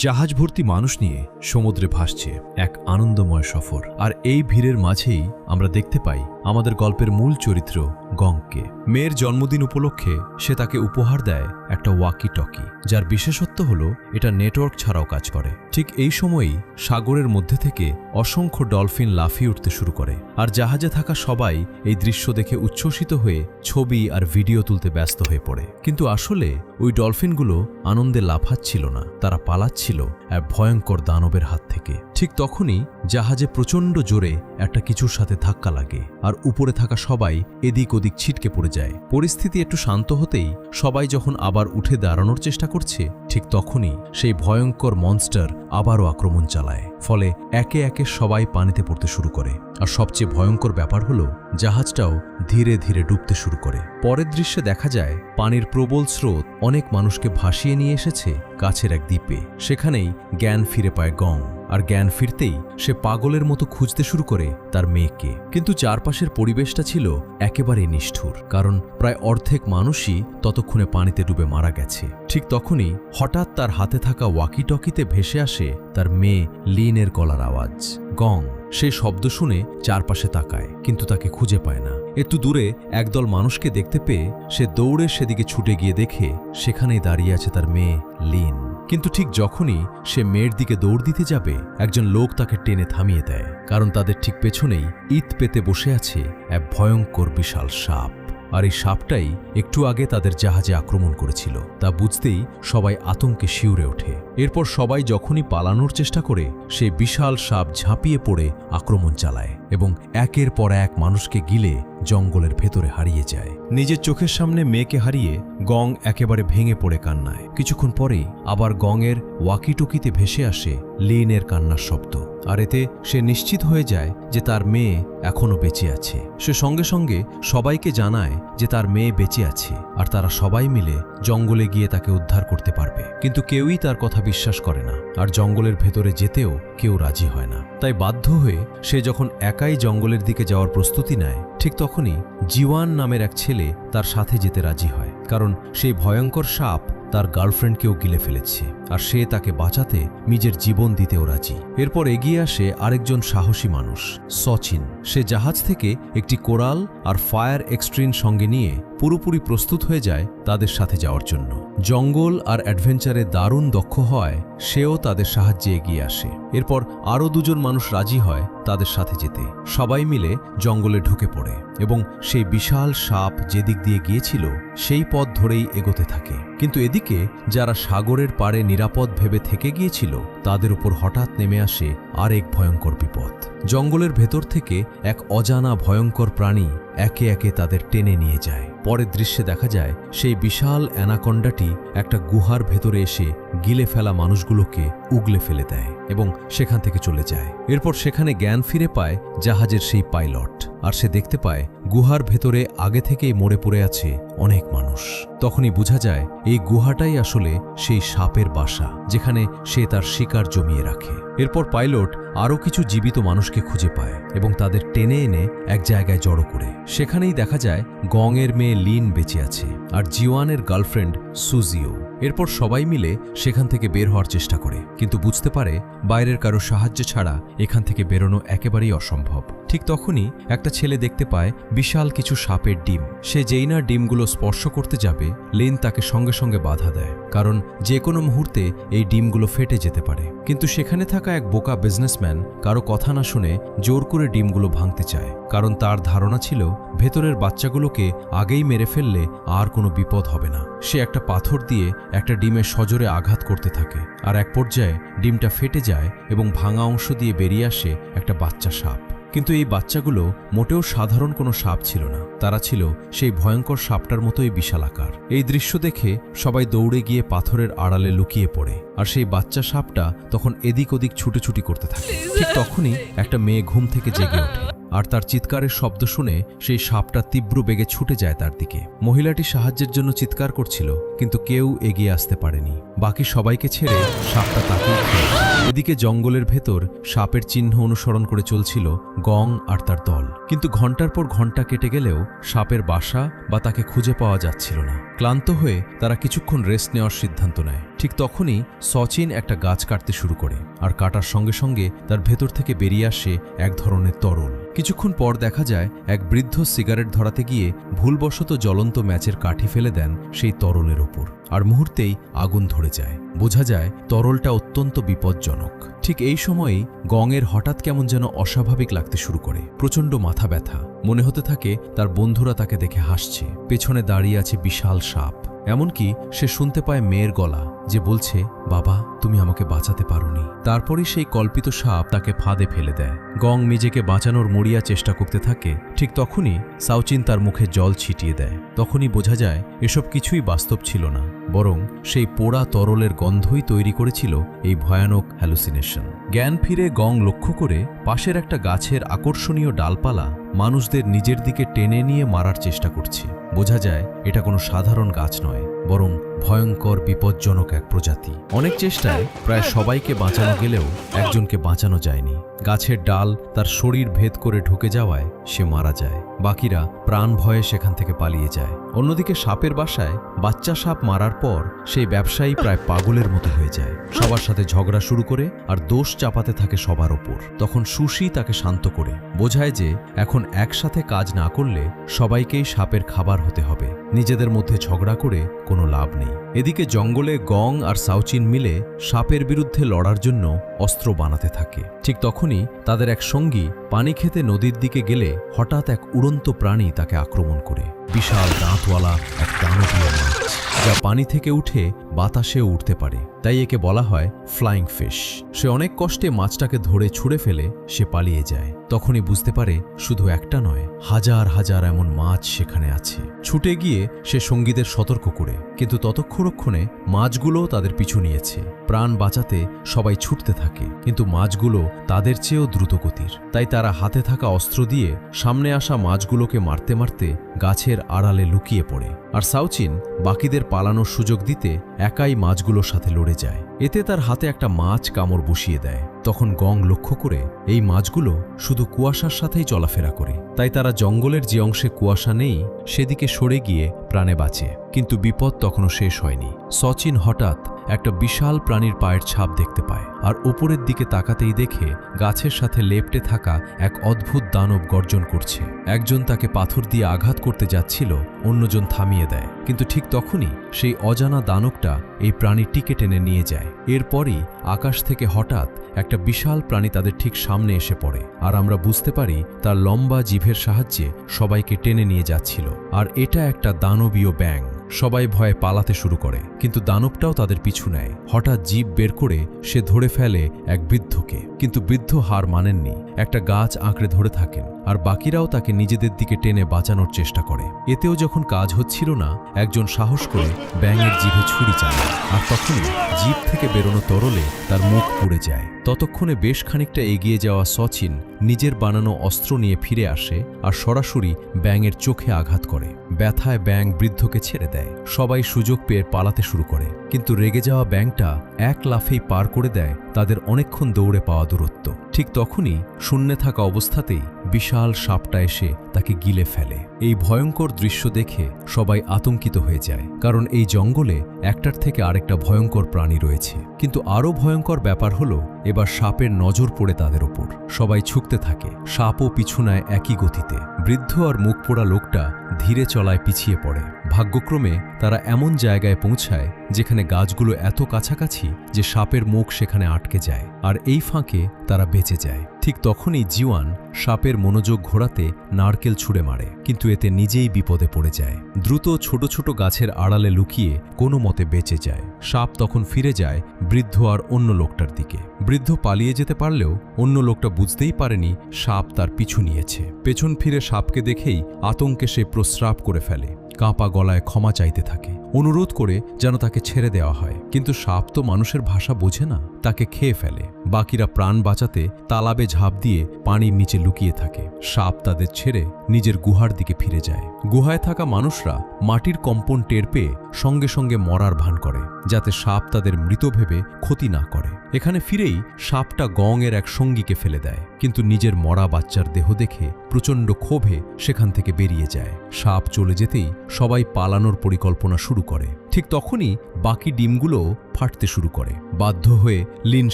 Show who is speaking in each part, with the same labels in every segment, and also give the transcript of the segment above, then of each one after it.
Speaker 1: জাহাজ ভর্তি মানুষ নিয়ে সমুদ্রে ভাসছে এক আনন্দময় সফর। আর এই ভিড়ের মাঝেই আমরা দেখতে পাই আমাদের গল্পের মূল চরিত্র গংকে। মেয়ের জন্মদিন উপলক্ষে সে তাকে উপহার দেয় একটা ওয়াকি টকি, যার বিশেষত্ব হল এটা নেটওয়ার্ক ছাড়াও কাজ করে। ঠিক এই সময়েই সাগরের মধ্যে থেকে অসংখ্য ডলফিন লাফিয়ে উঠতে শুরু করে, আর জাহাজে থাকা সবাই এই দৃশ্য দেখে উচ্ছ্বসিত হয়ে ছবি আর ভিডিও তুলতে ব্যস্ত হয়ে পড়ে। কিন্তু আসলে ওই ডলফিনগুলো আনন্দে লাফাচ্ছিল না, তারা পালাচ্ছিল এক ভয়ঙ্কর দানবের হাত থেকে। ঠিক তখনই জাহাজে প্রচণ্ড জোরে একটা কিছুর সাথে ধাক্কা লাগে, আর উপরে থাকা সবাই এদিক ওদিক ছিটকে পড়ে যায়। পরিস্থিতি একটু শান্ত হতেই সবাই যখন আবার উঠে দাঁড়ানোর চেষ্টা করছে, ঠিক তখনই সেই ভয়ঙ্কর মনস্টার আবারও আক্রমণ চালায়। ফলে একে একে সবাই পানিতে পড়তে শুরু করে। আর সবচেয়ে ভয়ঙ্কর ব্যাপার হলো জাহাজটাও ধীরে ধীরে ডুবতে শুরু করে। পরের দৃশ্যে দেখা যায় পানির প্রবল স্রোত অনেক মানুষকে ভাসিয়ে নিয়ে এসেছে কাছের এক দ্বীপে। সেখানেই জ্ঞান ফিরে পায় গং, আর জ্ঞান ফিরতেই সে পাগলের মতো খুঁজতে শুরু করে তার মেয়েকে। কিন্তু চারপাশের পরিবেশটা ছিল একেবারে নিষ্ঠুর, কারণ প্রায় অর্ধেক মানুষই ততক্ষণে পানিতে ডুবে মারা গেছে। ঠিক তখনই হঠাৎ তার হাতে থাকা ওয়াকি টকিতে ভেসে আসে তার মেয়ে লিনের গলার আওয়াজ। গং সেই শব্দ শুনে চারপাশে তাকায়, কিন্তু তাকে খুঁজে পায় না। একটু দূরে একদল মানুষকে দেখতে পেয়ে সে দৌড়ে সেদিকে ছুটে গিয়ে দেখে সেখানেই দাঁড়িয়ে আছে তার মেয়ে লিন। কিন্তু ঠিক যখনই সে মেয়ের দিকে দৌড় দিতে যাবে, একজন লোক তাকে টেনে থামিয়ে দেয়, কারণ তাদের ঠিক পেছনেই ইট পেতে বসে আছে এক ভয়ঙ্কর বিশাল সাপ। আর এই সাপটাই একটু আগে তাদের জাহাজে আক্রমণ করেছিল। তা বুঝতেই সবাই আতঙ্কে শিউরে ওঠে। এরপর সবাই যখনই পালানোর চেষ্টা করে, সেই বিশাল সাপ ঝাঁপিয়ে পড়ে আক্রমণ চালায় এবং একের পর এক মানুষকে গিলে জঙ্গলের ভেতরে হারিয়ে যায়। নিজের চোখের সামনে মেয়েকে হারিয়ে গং একেবারে ভেঙে পড়ে কান্নায়। কিছুক্ষণ পরেই আবার গংয়ের ওয়াকিটকিতে ভেসে আসে লিনের কান্নার শব্দ, আর এতে সে নিশ্চিত হয়ে যায় যে তার মেয়ে এখনো বেঁচে আছে। সে সঙ্গে সঙ্গে সবাইকে জানায় যে তার মেয়ে বেঁচে আছে, আর তারা সবাই মিলে জঙ্গলে গিয়ে তাকে উদ্ধার করতে পারবে। কিন্তু কেউই তার কথা বিশ্বাস করে না, আর জঙ্গলের ভেতরে যেতেও কেউ রাজি হয় না। তাই বাধ্য হয়ে সে যখন একাই জঙ্গলের দিকে যাওয়ার প্রস্তুতি নেয়, ঠিক তখনই জিওয়ান নামের এক ছেলে তার সাথে যেতে রাজি হয়, কারণ সেই ভয়ঙ্কর সাপ তার গার্লফ্রেন্ডকেও গিলে ফেলেছে, আর সে তাকে বাঁচাতে নিজের জীবন দিতেও রাজি। এরপর এগিয়ে আসে আরেকজন সাহসী মানুষ, সচিন। সে জাহাজ থেকে একটি কোরাল আর ফায়ার এক্সট্রিন সঙ্গে নিয়ে পুরোপুরি প্রস্তুত হয়ে যায় তাদের সাথে যাওয়ার জন্য। জঙ্গল আর অ্যাডভেঞ্চারে দারুণ দক্ষ হয় সেও তাদের সাহায্যে এগিয়ে আসে। এরপর আরও দুজন মানুষ রাজি হয় তাদের সাথে যেতে। সবাই মিলে জঙ্গলে ঢুকে পড়ে এবং সেই বিশাল সাপ যেদিক দিয়ে গিয়েছিল সেই পথ ধরেই এগোতে থাকে। কিন্তু এদিকে যারা সাগরের পাড়ে নিরাপদ ভেবে থেকে গিয়েছিল, তাদের উপর হঠাৎ নেমে আসে আরেক ভয়ঙ্কর বিপদ। জঙ্গলের ভেতর থেকে এক অজানা ভয়ঙ্কর প্রাণী একে একে তাদের টেনে নিয়ে যায়। পরের দৃশ্যে দেখা যায় সেই বিশাল অ্যানাকন্ডাটি একটা গুহার ভেতরে এসে গিলে ফেলা মানুষগুলোকে উগলে ফেলে দেয় এবং সেখান থেকে চলে যায়। এরপর সেখানে জ্ঞান ফিরে পায় জাহাজের সেই পাইলট, আর সে দেখতে পায় গুহার ভেতরে আগে থেকেই মরে পড়ে আছে অনেক মানুষ। তখনই বোঝা যায় এই গুহাটাই আসলে সেই সাপের বাসা, যেখানে সে তার শিকার জমিয়ে রাখে। এরপর পাইলট আরও কিছু জীবিত মানুষকে খুঁজে পায় এবং তাদের টেনে এনে এক জায়গায় জড়ো করে। সেখানেই দেখা যায় গংয়ের মেয়ে লিন বেঁচে আছে, আর জিওয়ানের গার্লফ্রেন্ড সুজিও। এরপর সবাই মিলে সেখান থেকে বের হওয়ার চেষ্টা করে, কিন্তু বুঝতে পারে বাইরের কারো সাহায্য ছাড়া এখান থেকে বেরোনো একেবারেই অসম্ভব। ঠিক তখনই একটা ছেলে দেখতে পায় বিশাল কিছু সাপের ডিম। সে যেই না ডিমগুলো স্পর্শ করতে যাবে, লিন তাকে সঙ্গে সঙ্গে বাধা দেয়, কারণ যে কোনো মুহূর্তে এই ডিমগুলো ফেটে যেতে পারে। কিন্তু সেখানে থাকা এক বোকা বিজনেসম্যান কারো কথা না শুনে জোর করে ডিমগুলো ভাঙতে চায়, কারণ তার ধারণা ছিল ভেতরের বাচ্চাগুলোকে আগেই মেরে ফেললে আর কোনো বিপদ হবে না। সে একটা পাথর দিয়ে একটা ডিমের সজোরে আঘাত করতে থাকে, আর এক পর্যায়ে ডিমটা ফেটে যায় এবং ভাঙা অংশ দিয়ে বেরিয়ে আসে একটা বাচ্চা সাপ। কিন্তু এই বাচ্চাগুলো মোটেও সাধারণ কোনো সাপ ছিল না, তারা ছিল সেই ভয়ঙ্কর সাপটার মতোই বিশালাকার। এই দৃশ্য দেখে সবাই দৌড়ে গিয়ে পাথরের আড়ালে লুকিয়ে পড়ে, আর সেই বাচ্চা সাপটা তখন এদিক ওদিক ছুটোছুটি করতে থাকে। ঠিক তখনই একটা মেয়ে ঘুম থেকে জেগে ওঠে, আর তার চিৎকারের শব্দ শুনে সেই সাপটা তীব্র বেগে ছুটে যায় তার দিকে। মহিলাটি সাহায্যের জন্য চিৎকার করছিল, কিন্তু কেউ এগিয়ে আসতে পারেনি। বাকি সবাইকে ছেড়ে সাপটা তাকেই খেয়ে। এদিকে জঙ্গলের ভেতর সাপের চিহ্ন অনুসরণ করে চলছিল গং আর তার দল। কিন্তু ঘন্টার পর ঘন্টা কেটে গেলেও সাপের বাসা বা তাকে খুঁজে পাওয়া যাচ্ছিল না। ক্লান্ত হয়ে তারা কিছুক্ষণ রেস্ট নেওয়ার সিদ্ধান্ত নেয়। ঠিক তখনই সচিন একটা গাছ কাটতে শুরু করে, আর কাটার সঙ্গে সঙ্গে তার ভেতর থেকে বেরিয়ে আসে এক ধরনের তরল। কিছুক্ষণ পর দেখা যায় এক বৃদ্ধ সিগারেট ধরাতে গিয়ে ভুলবশত জ্বলন্ত ম্যাচের কাঠি ফেলে দেন সেই তরলের ওপর, আর মুহূর্তেই আগুন ধরে যায়। বোঝা যায় তরলটা অত্যন্ত বিপজ্জনক। ঠিক এই সময়েই গংয়ের হঠাৎ কেমন যেন অস্বাভাবিক লাগতে শুরু করে। প্রচণ্ড মাথা ব্যথা, মনে হতে থাকে তার বন্ধুরা তাকে দেখে হাসছে। পেছনে দাঁড়িয়ে আছে বিশাল সাপ। এমনকি সে শুনতে পায় মেয়ের গলা, যে বলছে, বাবা তুমি আমাকে বাঁচাতে পারোনি। তারপরই সেই কল্পিত সাপ তাকে ফাঁদে ফেলে দেয়। গং নিজেকে বাঁচানোর মরিয়া চেষ্টা করতে থাকে। ঠিক তখনই সাউচিন তার মুখে জল ছিটিয়ে দেয়। তখনই বোঝা যায় এসব কিছুই বাস্তব ছিল না, বরং সেই পোড়া তরলের গন্ধই তৈরি করেছিল এই ভয়ানক হ্যালুসিনেশন। জ্ঞান ফিরে গং লক্ষ্য করে পাশের একটা গাছের আকর্ষণীয় ডালপালা মানুষদের নিজের দিকে টেনে নিয়ে মারার চেষ্টা করছে। বোঝা যায় এটা কোনো সাধারণ গাছ নয়, বরং ভয়ঙ্কর বিপজ্জনক এক প্রজাতি। অনেক চেষ্টায় প্রায় সবাইকে বাঁচানো গেলেও একজনকে বাঁচানো যায়নি। গাছের ডাল তার শরীর ভেদ করে ঢুকে যাওয়ায় সে মারা যায়। বাকিরা প্রাণ ভয়ে সেখান থেকে পালিয়ে যায়। অন্যদিকে সাপের বাসায় বাচ্চা সাপ মারার পর সেই ব্যবসায়ী প্রায় পাগলের মতো হয়ে যায়। সবার সাথে ঝগড়া শুরু করে আর দোষ চাপাতে থাকে সবার ওপর। তখন সুশি তাকে শান্ত করে বোঝায় যে এখন একসাথে কাজ না করলে সবাইকেই সাপের খাবার হতে হবে। নিজেদের মধ্যে ঝগড়া করে কোনো লাভ নেই। এদিকে জঙ্গলে গং আর সাউচিন মিলে সাপের বিরুদ্ধে লড়ার জন্য অস্ত্র বানাতে থাকে। ঠিক তখনই তাদের এক সঙ্গী পানি খেতে নদীর দিকে গেলে হঠাৎ এক উড়ন্ত প্রাণী তাকে আক্রমণ করে। বিশাল দাঁতওয়ালা এক দানবীয় মাছ, যা পানি থেকে উঠে বাতাসেও উঠতে পারে, তাই একে বলা হয় ফ্লাইং ফিশ। সে অনেক কষ্টে মাছটাকে ধরে ছুঁড়ে ফেলে সে পালিয়ে যায়। তখনই বুঝতে পারে শুধু একটা নয়, হাজার হাজার এমন মাছ সেখানে আছে। ছুটে গিয়ে সে সঙ্গীদের সতর্ক করে, কিন্তু ততক্ষণে মাছগুলো তাদের পিছু নিয়েছে। প্রাণ বাঁচাতে সবাই ছুটতে থাকে, কিন্তু মাছগুলো তাদের চেয়েও দ্রুতগতির। তাই তারা হাতে থাকা অস্ত্র দিয়ে সামনে আসা মাছগুলোকে মারতে মারতে গাছের আড়ালে লুকিয়ে পড়ে। আর সাউচিন বাকিদের পালানোর সুযোগ দিতে একাই মাছগুলোর সাথে লড়ে যায়। এতে তার হাতে একটা মাছ কামড় বসিয়ে দেয়। তখন গং লক্ষ্য করে এই মাছগুলো শুধু কুয়াশার সাথেই চলাফেরা করে, তাই তারা জঙ্গলের যে অংশে কুয়াশা নেই সেদিকে সরে গিয়ে প্রাণে বাঁচে। কিন্তু বিপদ তখনও শেষ হয়নি। সচিন হঠাৎ একটা বিশাল প্রাণীর পায়ের ছাপ দেখতে পায়, আর ওপরের দিকে তাকাতেই দেখে গাছের সাথে লেপ্টে থাকা এক অদ্ভুত দানব গর্জন করছে। একজন তাকে পাথর দিয়ে আঘাত করতে যাচ্ছিল, অন্যজন থামিয়ে দেয়। কিন্তু ঠিক তখনই সেই অজানা দানবটা এই প্রাণীটিকে টেনে নিয়ে যায়। এরপরই আকাশ থেকে হঠাৎ একটা বিশাল প্রাণী তাদের ঠিক সামনে এসে পড়ে, আর আমরা বুঝতে পারি তার লম্বা জিভের সাহায্যে সবাইকে টেনে নিয়ে যাচ্ছিল। আর এটা একটা দানবীয় ব্যাঙ। সবাই ভয়ে পালাতে শুরু করে, কিন্তু দানবটাও তাদের পিছু নেয়। হঠাৎ জিভ বের করে সে ধরে ফেলে এক বৃদ্ধকে, কিন্তু বৃদ্ধ হার মানেননি। একটা গাছ আঁকড়ে ধরে থাকেন, আর বাকিরাও তাকে নিজেদের দিকে টেনে বাঁচানোর চেষ্টা করে। এতেও যখন কাজ হচ্ছিল না, একজন সাহস করে ব্যাঙের জিভে ছুরি চালায়, আর তখনই জিভ থেকে বেরোনো তরলে তার মুখ পুড়ে যায়। ততক্ষণে বেশ খানিকটা এগিয়ে যাওয়া সচিন নিজের বানানো অস্ত্র নিয়ে ফিরে আসে আর সরাসরি ব্যাঙের চোখে আঘাত করে। ব্যথায় ব্যাঙ বৃদ্ধকে ছেড়ে দেয়। সবাই সুযোগ পেয়ে পালাতে শুরু করে, কিন্তু রেগে যাওয়া ব্যাঙটা এক লাফেই পার করে দেয় তাদের অনেকক্ষণ দৌড়ে পাওয়া দূরত্ব। ঠিক তখনই শূন্যে থাকা অবস্থাতেই বিশাল সাপটা এসে তাকে গিলে ফেলে। এই ভয়ঙ্কর দৃশ্য দেখে সবাই আতঙ্কিত হয়ে যায়, কারণ এই জঙ্গলে একটার থেকে আরেকটা ভয়ঙ্কর প্রাণী রয়েছে। কিন্তু আরও ভয়ঙ্কর ব্যাপার হলো এবার সাপের নজর পড়ে তাদের ওপর। সবাই ছুটতে থাকে, সাপও পিছু নেয় একই গতিতে। বৃদ্ধ আর মুখ পোড়া লোকটা ধীরে চলায় পিছিয়ে পড়ে। ভাগ্যক্রমে তারা এমন জায়গায় পৌঁছায় যেখানে গাছগুলো এত কাছাকাছি যে সাপের মুখ সেখানে আটকে যায়, আর এই ফাঁকে তারা বেঁচে যায়। ঠিক তখনই জিওয়ান সাপের মনোযোগ ঘোরাতে নারকেল ছুঁড়ে মারে, কিন্তু এতে নিজেই বিপদে পড়ে যায়। দ্রুত ছোট ছোট গাছের আড়ালে লুকিয়ে কোনো মতে বেঁচে যায়। সাপ তখন ফিরে যায় বৃদ্ধ আর অন্য লোকটার দিকে। বৃদ্ধ পালিয়ে যেতে পারলেও অন্য লোকটা বুঝতেই পারেনি সাপ তার পিছু নিয়েছে। পেছন ফিরে সাপকে দেখেই আতঙ্কে সে প্রস্রাব করে ফেলে। কাঁপা গলায় ক্ষমা চাইতে থাকে, অনুরোধ করে যেন তাকে ছেড়ে দেওয়া হয়। কিন্তু সাপ তো মানুষের ভাষা বোঝে না, তাকে খেয়ে ফেলে। বাকিরা প্রাণ বাঁচাতে তালাবে ঝাঁপ দিয়ে পানির নিচে লুকিয়ে থাকে। সাপ তাদের ছেড়ে নিজের গুহার দিকে ফিরে যায়। গুহায় থাকা মানুষরা মাটির কম্পন টের পেয়ে সঙ্গে সঙ্গে মরার ভান করে, যাতে সাপ তাদের মৃত ভেবে ক্ষতি না করে। এখানে ফিরেই সাপটা গং এর এক সঙ্গীকে ফেলে দেয়, কিন্তু নিজের মরা বাচ্চার দেহ দেখে প্রচণ্ড ক্ষোভে সেখান থেকে বেরিয়ে যায়। সাপ চলে যেতেই সবাই পালানোর পরিকল্পনা শুরু করে। ঠিক তখনই বাকি ডিমগুলো ফাটতে শুরু করে। বাধ্য হয়ে লিন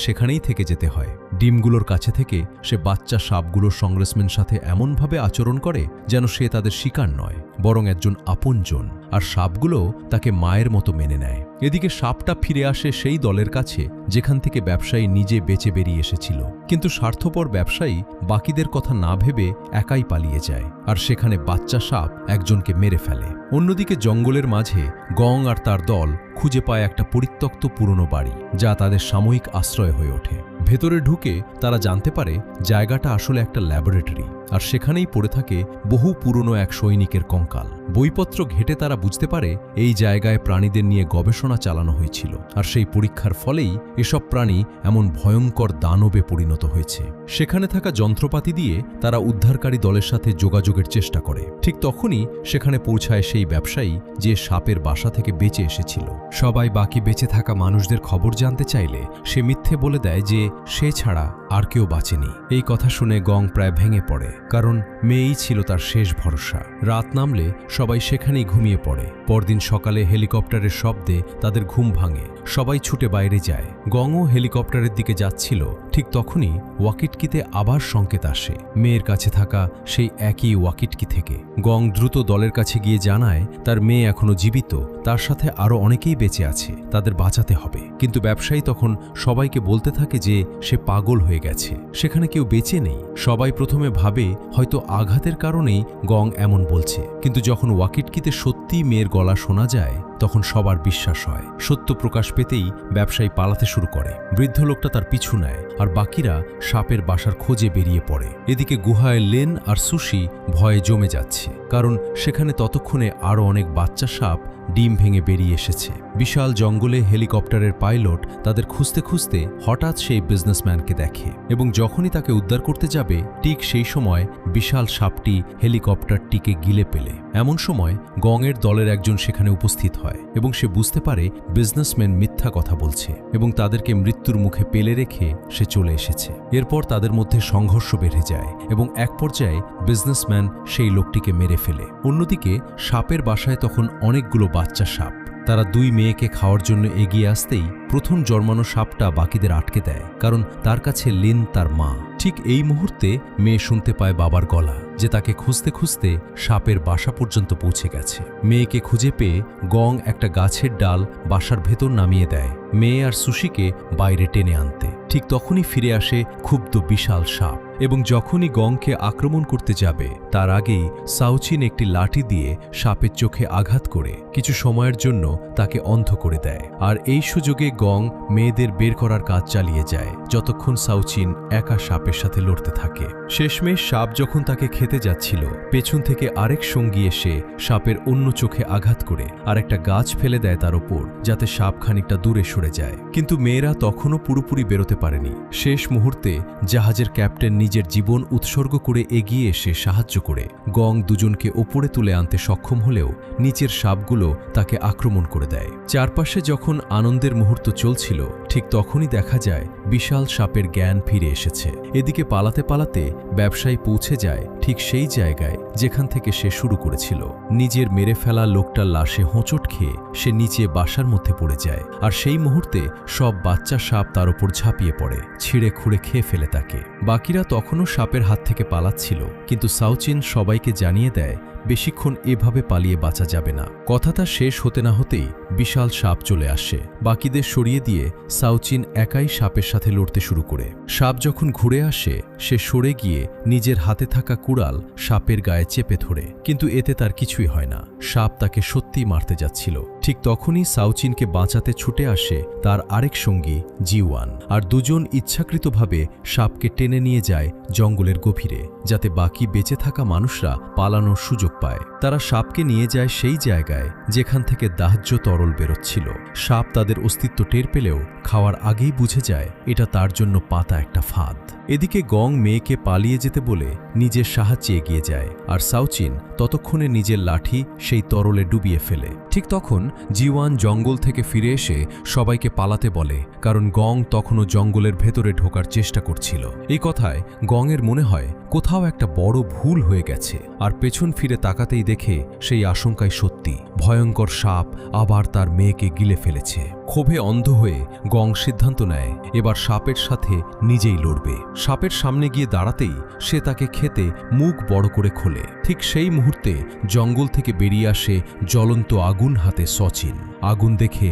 Speaker 1: সেখানেই থেকে যেতে হয়। ডিমগুলোর কাছে থেকে সে বাচ্চা সাপগুলোর সংগ্রেসমেন্টের সাথে এমনভাবে আচরণ করে যেন সে তাদের শিকার নয়, বরং একজন আপনজন, আর সাপগুলো তাকে মায়ের মতো মেনে নেয়। এদিকে সাপটা ফিরে আসে সেই দলের কাছে যেখান থেকে ব্যবসায়ী নিজে বেঁচে বেরিয়ে এসেছিল। কিন্তু স্বার্থপর ব্যবসায়ী বাকিদের কথা না ভেবে একাই পালিয়ে যায়, আর সেখানে বাচ্চা সাপ একজনকে মেরে ফেলে। অন্যদিকে জঙ্গলের মাঝে গং আর তার দল খুঁজে পায় একটা পরিত্যক্ত পুরনো বাড়ি, যা তাদের সাময়িক আশ্রয় হয়ে ওঠে। ভেতরে ঢুকে তারা জানতে পারে জায়গাটা আসলে একটা ল্যাবরেটরি, আর সেখানেই পড়ে থাকে বহু পুরনো এক সৈনিকের কঙ্কাল। বইপত্র ঘেটে তারা বুঝতে পারে এই জায়গায় প্রাণীদের নিয়ে গবেষণা চালানো হয়েছিল, আর সেই পরীক্ষার ফলেই এসব প্রাণী এমন ভয়ঙ্কর দানবে পরিণত হয়েছে। সেখানে থাকা যন্ত্রপাতি দিয়ে তারা উদ্ধারকারী দলের সাথে যোগাযোগের চেষ্টা করে। ঠিক তখনই সেখানে পৌঁছায় সেই ব্যবসায়ী যে সাপের বাসা থেকে বেঁচে এসেছিল। সবাই বাকি বেঁচে থাকা মানুষদের খবর জানতে চাইলে সে মিথ্যে বলে দেয় যে সে ছাড়া আর কেউ বাঁচেনি। এই কথা শুনে গং প্রায় ভেঙে পড়ে, কারণ মেয়েই ছিল তার শেষ ভরসা। রাত নামলে সবাই সেখানেই ঘুমিয়ে পড়ে। পরদিন সকালে হেলিকপ্টারের শব্দে তাদের ঘুম ভাঙে। সবাই ছুটে বাইরে যায়। গংও হেলিকপ্টারের দিকে যাচ্ছিল। ঠিক তখনই ওয়াকিটকিতে আবার সংকেত আসে, মেয়ের কাছে থাকা সেই একই ওয়াকিটকি থেকে। গং দ্রুত দলের কাছে গিয়ে জানায় তার মেয়ে এখনো জীবিত, তার সাথে আরও অনেকেই বেঁচে আছে, তাদের বাঁচাতে হবে। কিন্তু ব্যবসায়ী তখন সবাইকে বলতে থাকে যে সে পাগল হয়ে গেছে, সেখানে কেউ বেঁচে নেই। সবাই প্রথমে ভাবে হয়তো আঘাতের কারণেই গং এমন বলছে, কিন্তু যখন ওয়াকিটকিতে সত্যি মেয়ের গলা শোনা যায় তখন সবার বিশ্বাস হয়। সত্য প্রকাশ পেতেই ব্যবসায়ী পালাতে শুরু করে। বৃদ্ধ লোকটা তার পিছু নেয়, আর বাকিরা সাপের বাসার খোঁজে বেরিয়ে পড়ে। এদিকে গুহায় লেন আর সুশি ভয়ে জমে যাচ্ছে, কারণ সেখানে ততক্ষণে আরও অনেক বাচ্চা সাপ ডিম ভেঙে বেরিয়ে এসেছে। বিশাল জঙ্গলে হেলিকপ্টারের পাইলট তাদের খুঁজতে খুঁজতে হঠাৎ সেই বিজনেসম্যানকে দেখে, এবং যখনই তাকে উদ্ধার করতে যাবে ঠিক সেই সময় বিশাল সাপটি হেলিকপ্টারটিকে গিলে ফেলে। এমন সময় গংয়ের দলের একজন সেখানে উপস্থিত হয়, এবং সে বুঝতে পারে বিজনেসম্যান মিথ্যা কথা বলছে, এবং তাদেরকে মৃত্যুর মুখে পেলে রেখে সে চলে এসেছে। এরপর তাদের মধ্যে সংঘর্ষ বেড়ে যায়, এবং এক পর্যায়ে বিজনেসম্যান সেই লোকটিকে মেরে ফেলে। অন্যদিকে সাপের বাসায় তখন অনেকগুলো বাচ্চা সাপ। তারা দুই মেয়েকে খাওয়ার জন্য এগিয়ে আসতেই প্রথম জন্মানো সাপটা বাকিদের আটকে দেয়, কারণ তার কাছে লিন তার মা। ঠিক এই মুহূর্তে মেয়ে শুনতে পায় বাবার গলা, যে তাকে খুঁজতে খুঁজতে সাপের বাসা পর্যন্ত পৌঁছে গেছে। মেয়েকে খুঁজে পেয়ে গং একটা গাছের ডাল বাসার ভেতর নামিয়ে দেয়, মেয়ে আর সুশিকে বাইরে টেনে আনতে। ঠিক তখনই ফিরে আসে ক্ষুব্ধ বিশাল সাপ, এবং যখনই গংকে আক্রমণ করতে যাবে তার আগেই সাউচিন একটি লাঠি দিয়ে সাপের চোখে আঘাত করে কিছু সময়ের জন্য তাকে অন্ধ করে দেয়। আর এই সুযোগে গং মেয়েদের বের করার কাজ চালিয়ে যায়, যতক্ষণ সাউচিন একা সাপের সাথে লড়তে থাকে। শেষমেশ সাপ যখন তাকে খেতে যাচ্ছিল, পেছন থেকে আরেক সঙ্গী এসে সাপের অন্য চোখে আঘাত করে আর একটা গাছ ফেলে দেয় তার ওপর, যাতে সাপ খানিকটা দূরে সরে যায়। কিন্তু মেয়েরা তখনও পুরোপুরি বেরোতে পারেনি। শেষ মুহূর্তে জাহাজের ক্যাপ্টেন নিজের জীবন উৎসর্গ করে এগিয়ে এসে সাহায্য করে গং দুজনকে ওপরে তুলে আনতে সক্ষম হলেও নিচের সাপগুলো তাকে আক্রমণ করে দেয়। চারপাশে যখন আনন্দের মুহূর্ত চলছিল, ঠিক তখনই দেখা যায় বিশাল সাপের জ্ঞান ফিরে এসেছে। এদিকে পালাতে পালাতে ব্যবসায়ী পৌঁছে যায় ঠিক সেই জায়গায় যেখান থেকে সে শুরু করেছিল। নিজের মেরে ফেলা লোকটার লাশে হোঁচট খেয়ে সে নিচে বাসার মধ্যে পড়ে যায়, আর সেই মুহূর্তে সব বাচ্চা সাপ তার উপর ঝাঁপিয়ে পড়ে, ছিঁড়ে খুঁড়ে খেয়ে ফেলে তাকে। বাকিরা তখনও সাপের হাত থেকে পালাচ্ছিল, কিন্তু সাউচিন সবাইকে জানিয়ে দেয় বেশিক্ষণ এভাবে পালিয়ে বাঁচা যাবে না। কথাটা শেষ হতে না হতেই বিশাল সাপ চলে আসে। বাকিদের সরিয়ে দিয়ে সাউচিন একাই সাপের সাথে লড়তে শুরু করে। সাপ যখন ঘুরে আসে, সে সরে গিয়ে নিজের হাতে থাকা কুড়াল সাপের গায়ে চেপে ধরে, কিন্তু এতে তার কিছুই হয় না। সাপ তাকে সত্যিই মারতে যাচ্ছিল। ঠিক তখনই সাউচিনকে বাঁচাতে ছুটে আসে তার আরেক সঙ্গী জিওয়ান, আর দুজন ইচ্ছাকৃতভাবে সাপকে টেনে নিয়ে যায় জঙ্গলের গভীরে, যাতে বাকি বেঁচে থাকা মানুষরা পালানোর সুযোগ পায়। তারা সাপকে নিয়ে যায় সেই জায়গায় যেখান থেকে দাহ্য তরল বেরোচ্ছিল। সাপ তাদের অস্তিত্ব টের পেলেও খাওয়ার আগেই বুঝে যায় এটা তার জন্য পাতা একটা ফাঁদ। এদিকে গং মেয়েকে পালিয়ে যেতে বলে নিজের সাহায্যে এগিয়ে যায়, আর সাউচিন ততক্ষণে নিজের লাঠি সেই তরলে ডুবিয়ে ফেলে। ঠিক তখন জিওয়ান জঙ্গল থেকে ফিরে এসে সবাইকে পালাতে বলে, কারণ গং তখনও জঙ্গলের ভেতরে ঢোকার চেষ্টা করছিল। এই কথায় গংয়ের মনে হয় কোথাও একটা বড় ভুল হয়ে গেছে, আর পেছন ফিরে তাকাতেই দেখে সেই আশঙ্কাই সত্যি। ভয়ঙ্কর সাপ আবার তার মেয়েকে গিলে ফেলেছে। ক্ষোভে অন্ধ হয়ে গং সিদ্ধান্ত নেয় এবার সাপের সাথে নিজেই লড়বে। সাপের সামনে গিয়ে দাঁড়াতেই সে তাকে খেতে মুখ বড় করে খোলে। ঠিক সেই মুহূর্তে জঙ্গল থেকে বেরিয়ে আসে জ্বলন্ত আগুন হাতে সচিন। আগুন দেখে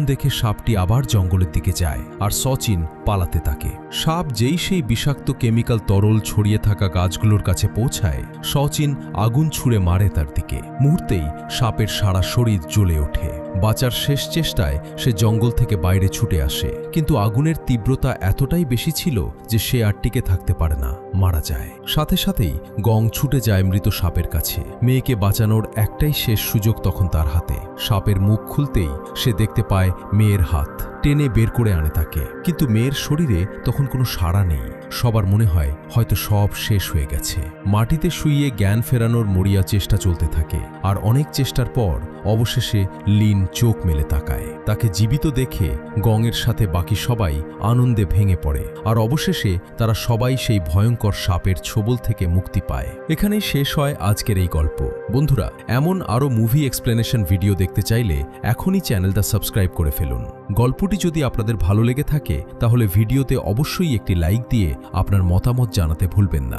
Speaker 1: দেখে সাপটি আবার জঙ্গলের দিকে যায় আর সচিন পালাতে থাকে। সাপ যেই সেই বিষাক্ত কেমিক্যাল তরল ছড়িয়ে থাকা গাছগুলোর কাছে পৌঁছায়, সচিন আগুন ছুঁড়ে মারে তার দিকে। মুহূর্তেই সাপের সারা শরীর জ্বলে ওঠে। বাঁচার শেষ চেষ্টায় সে জঙ্গল থেকে বাইরে ছুটে আসে, কিন্তু আগুনের তীব্রতা এতটাই বেশি ছিল যে সে আর টিকে থাকতে পারে না, মারা যায়। সাথে সাথেই গং ছুটে যায় মৃত সাপের কাছে। মেয়েকে বাঁচানোর একটাই শেষ সুযোগ তখন তার হাতে। সাপের মুখ খুলতেই সে দেখতে পায় মেয়ের হাত। টেনে বের করে আনে তাকে, কিন্তু মেয়ের শরীরে তখন কোনো সাড়া নেই। সবার মনে হয় হয়তো সব শেষ হয়ে গেছে। মাটিতে শুইয়ে জ্ঞান ফেরানোর মরিয়া চেষ্টা চলতে থাকে, আর অনেক চেষ্টার পর অবশেষে লিন চোখ মেলে তাকায়। তাকে জীবিত দেখে গংয়ের সাথে বাকি সবাই আনন্দে ভেঙে পড়ে, আর অবশেষে তারা সবাই সেই ভয়ঙ্কর সাপের ছোবল থেকে মুক্তি পায়। এখানেই শেষ হয় আজকের এই গল্প। বন্ধুরা, এমন আরও মুভি এক্সপ্লেনেশন ভিডিও দেখতে চাইলে এখনই চ্যানেলটা সাবস্ক্রাইব করে ফেলুন। গল্পটি যদি আপনাদের ভালো লেগে থাকে তাহলে ভিডিওতে অবশ্যই একটি লাইক দিয়ে আপনার মতামত জানাতে ভুলবেন না।